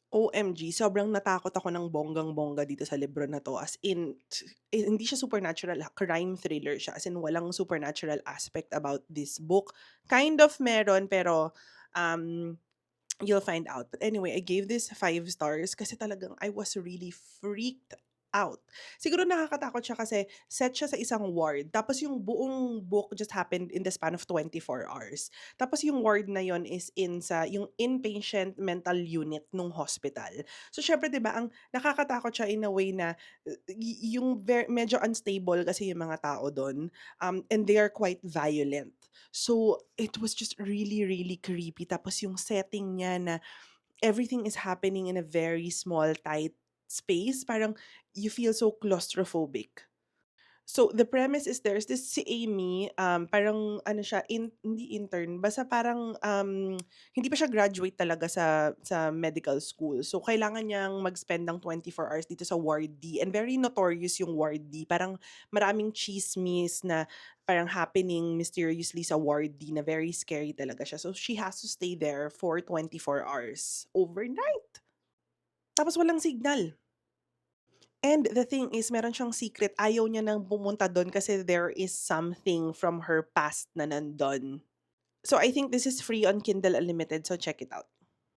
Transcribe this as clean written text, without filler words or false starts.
OMG, sobrang natakot ako ng bonggang-bongga dito sa libro na 'to, as in, hindi siya supernatural, crime thriller siya, as in walang supernatural aspect about this book. Kind of meron pero, um, you'll find out. But anyway, I gave this 5 stars kasi talagang I was really freaked out. Siguro nakakatakot siya kasi set siya sa isang ward, tapos yung buong book just happened in the span of 24 hours. Tapos yung ward na yon is yung inpatient mental unit nung hospital. So syempre 'di ba ang nakakatakot siya in a way na yung medyo unstable kasi yung mga tao dun, and they are quite violent. So it was just really, really creepy. Tapos yung setting niya na everything is happening in a very small, tight space. Parang you feel so claustrophobic. So, the premise is there's this si Amy, parang ano siya, hindi intern, basta parang, hindi pa siya graduate talaga sa medical school. So, kailangan niyang mag-spend ng 4 hours dito sa Ward D, and very notorious yung Ward D. Parang maraming tsismis na parang happening mysteriously sa Ward D na very scary talaga siya. So, she has to stay there for 24 hours overnight. Tapos walang signal. And the thing is meron siyang secret, ayaw niya ng pumunta dun kasi there is something from her past na nandun. So I think this is free on Kindle Unlimited, so check it out.